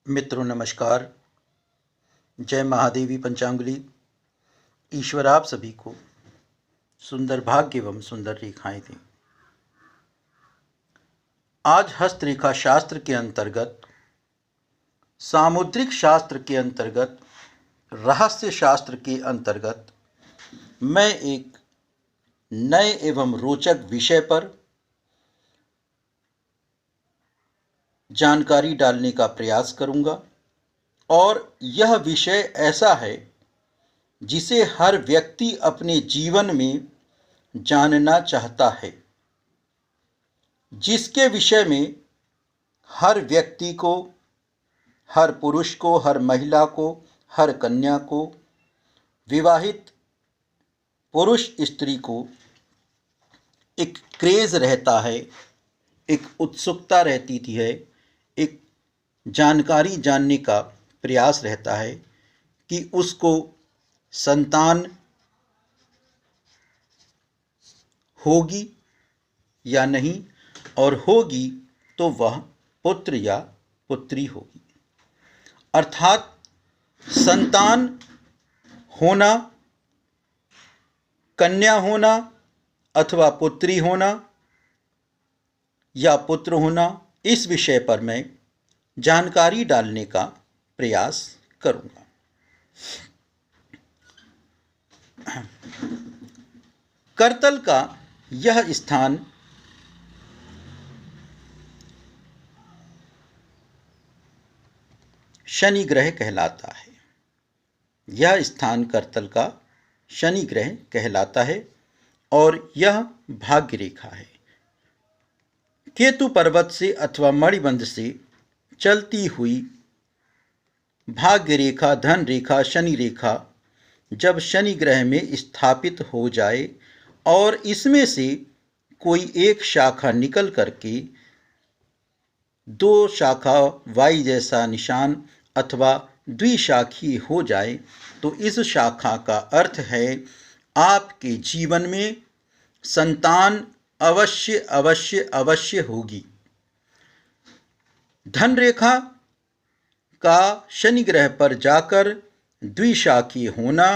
मित्रों नमस्कार। जय महादेवी पंचांगुली। ईश्वर आप सभी को सुंदर भाग्य एवं सुंदर रेखाएं दें। आज हस्तरेखा शास्त्र के अंतर्गत, सामुद्रिक शास्त्र के अंतर्गत, रहस्य शास्त्र के अंतर्गत मैं एक नए एवं रोचक विषय पर जानकारी डालने का प्रयास करूंगा और यह विषय ऐसा है जिसे हर व्यक्ति अपने जीवन में जानना चाहता है, जिसके विषय में हर व्यक्ति को, हर पुरुष को, हर महिला को, हर कन्या को, विवाहित पुरुष स्त्री को एक क्रेज़ रहता है, एक उत्सुकता रहती थी है, एक जानकारी जानने का प्रयास रहता है कि उसको संतान होगी या नहीं, और होगी तो वह पुत्र या पुत्री होगी। अर्थात संतान होना, कन्या होना अथवा पुत्री होना या पुत्र होना, इस विषय पर मैं जानकारी डालने का प्रयास करूंगा। करतल का यह स्थान शनि ग्रह कहलाता है। यह स्थान करतल का शनि ग्रह कहलाता है और यह भाग्य रेखा है। केतु पर्वत से अथवा मणिबंध से चलती हुई भाग्य रेखा, धन रेखा, शनि रेखा जब शनि ग्रह में स्थापित हो जाए और इसमें से कोई एक शाखा निकल करके दो शाखा वाई जैसा निशान अथवा द्विशाखी हो जाए तो इस शाखा का अर्थ है आपके जीवन में संतान अवश्य अवश्य अवश्य होगी। धन रेखा का शनि ग्रह पर जाकर द्विशाखी होना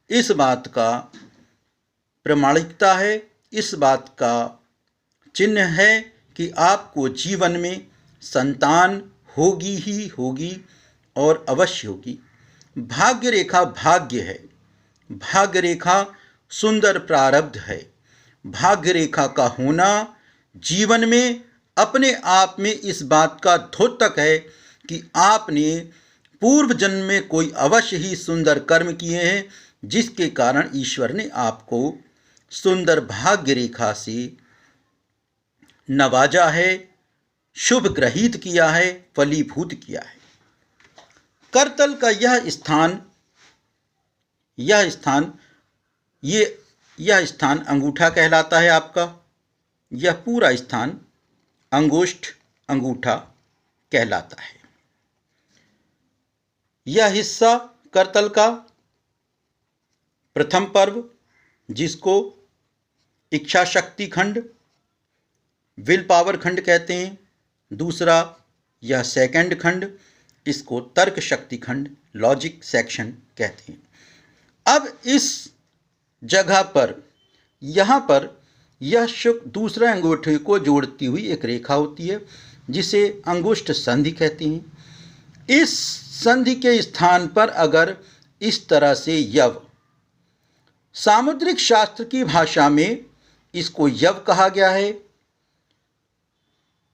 इस बात का प्रमाणिकता है, इस बात का चिन्ह है कि आपको जीवन में संतान होगी ही होगी और अवश्य होगी। भाग्य रेखा भाग्य है, भाग्य रेखा सुंदर प्रारब्ध है। भाग्य रेखा का होना जीवन में अपने आप में इस बात का द्योतक है कि आपने पूर्व जन्म में कोई अवश्य ही सुंदर कर्म किए हैं, जिसके कारण ईश्वर ने आपको सुंदर भाग्य रेखा से नवाजा है, शुभ ग्रहीत किया है, फलीभूत किया है। करतल का यह स्थान अंगूठा कहलाता है आपका। यह पूरा स्थान अंगुष्ठ अंगूठा कहलाता है। यह हिस्सा करतल का प्रथम पर्व, जिसको इच्छा शक्ति खंड, विल पावर खंड कहते हैं। दूसरा यह सेकंड खंड, इसको तर्क शक्ति खंड, लॉजिक सेक्शन कहते हैं। अब इस जगह पर, यहाँ पर यह शुक्र दूसरे अंगूठे को जोड़ती हुई एक रेखा होती है जिसे अंगुष्ठ संधि कहते हैं। इस संधि के स्थान पर अगर इस तरह से यव, सामुद्रिक शास्त्र की भाषा में इसको यव कहा गया है,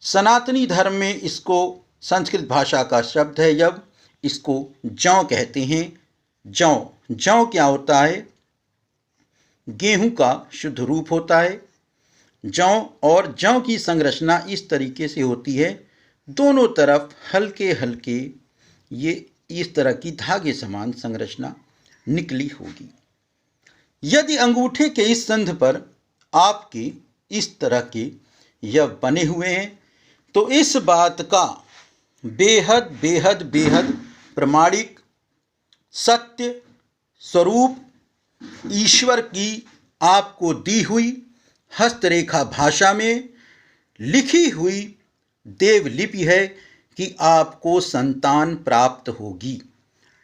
सनातनी धर्म में इसको संस्कृत भाषा का शब्द है यव, इसको जौ कहते हैं। जौ क्या होता है? गेहूं का शुद्ध रूप होता है। जौ और जौ की संरचना इस तरीके से होती है, दोनों तरफ हल्के हल्के ये इस तरह की धागे समान संरचना निकली होगी। यदि अंगूठे के इस संध पर आपके इस तरह के यव बने हुए हैं तो इस बात का बेहद बेहद बेहद प्रमाणिक सत्य स्वरूप ईश्वर की आपको दी हुई हस्तरेखा भाषा में लिखी हुई देवलिपि है कि आपको संतान प्राप्त होगी,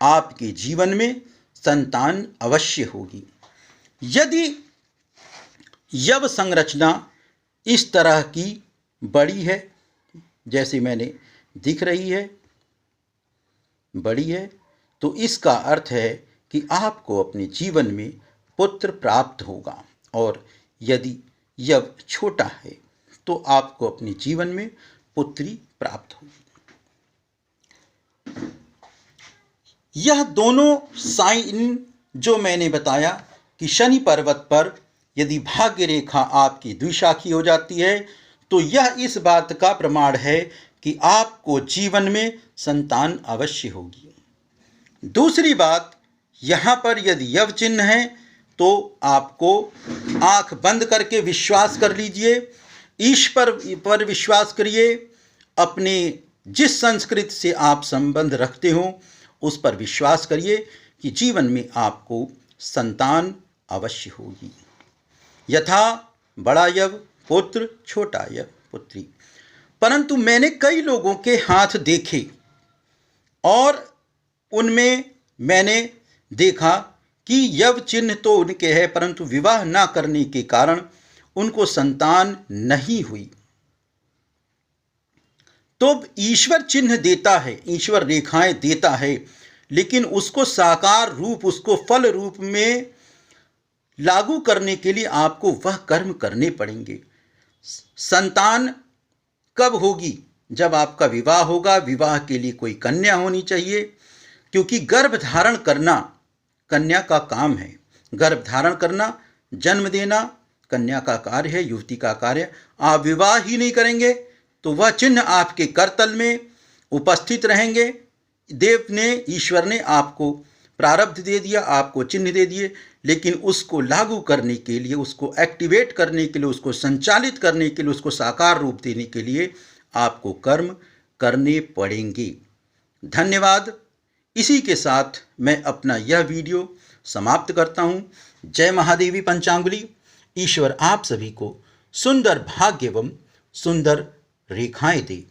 आपके जीवन में संतान अवश्य होगी। यदि यव संरचना इस तरह की बड़ी है, जैसे मैंने दिख रही है, बड़ी है, तो इसका अर्थ है कि आपको अपने जीवन में पुत्र प्राप्त होगा। और यदि यव छोटा है तो आपको अपने जीवन में पुत्री प्राप्त होगी। यह दोनों साइन जो मैंने बताया कि शनि पर्वत पर यदि भाग्य रेखा आपकी द्विशाखी हो जाती है तो यह इस बात का प्रमाण है कि आपको जीवन में संतान अवश्य होगी। दूसरी बात, यहाँ पर यदि यव चिन्ह है तो आपको आंख बंद करके विश्वास कर लीजिए, ईश्वर पर विश्वास करिए, अपने जिस संस्कृति से आप संबंध रखते हो उस पर विश्वास करिए कि जीवन में आपको संतान अवश्य होगी। यथा बड़ा यव पुत्र, छोटा यव पुत्री। परंतु मैंने कई लोगों के हाथ देखे और उनमें मैंने देखा कि यव चिन्ह तो उनके है परंतु विवाह ना करने के कारण उनको संतान नहीं हुई। तो ईश्वर चिन्ह देता है, ईश्वर रेखाएं देता है, लेकिन उसको साकार रूप, उसको फल रूप में लागू करने के लिए आपको वह कर्म करने पड़ेंगे। संतान कब होगी? जब आपका विवाह होगा। विवाह के लिए कोई कन्या होनी चाहिए, क्योंकि गर्भ धारण करना कन्या का काम है। गर्भ धारण करना, जन्म देना कन्या का कार्य है, युवती का कार्य। आप विवाह ही नहीं करेंगे तो वह चिन्ह आपके करतल में उपस्थित रहेंगे। देव ने, ईश्वर ने आपको प्रारब्ध दे दिया, आपको चिन्ह दे दिए, लेकिन उसको लागू करने के लिए, उसको एक्टिवेट करने के लिए, उसको संचालित करने के लिए, उसको साकार रूप देने के लिए आपको कर्म करने पड़ेंगे। धन्यवाद। इसी के साथ मैं अपना यह वीडियो समाप्त करता हूँ। जय महादेवी पंचांगुली। ईश्वर आप सभी को सुंदर भाग्य एवं सुंदर रेखाएं दे।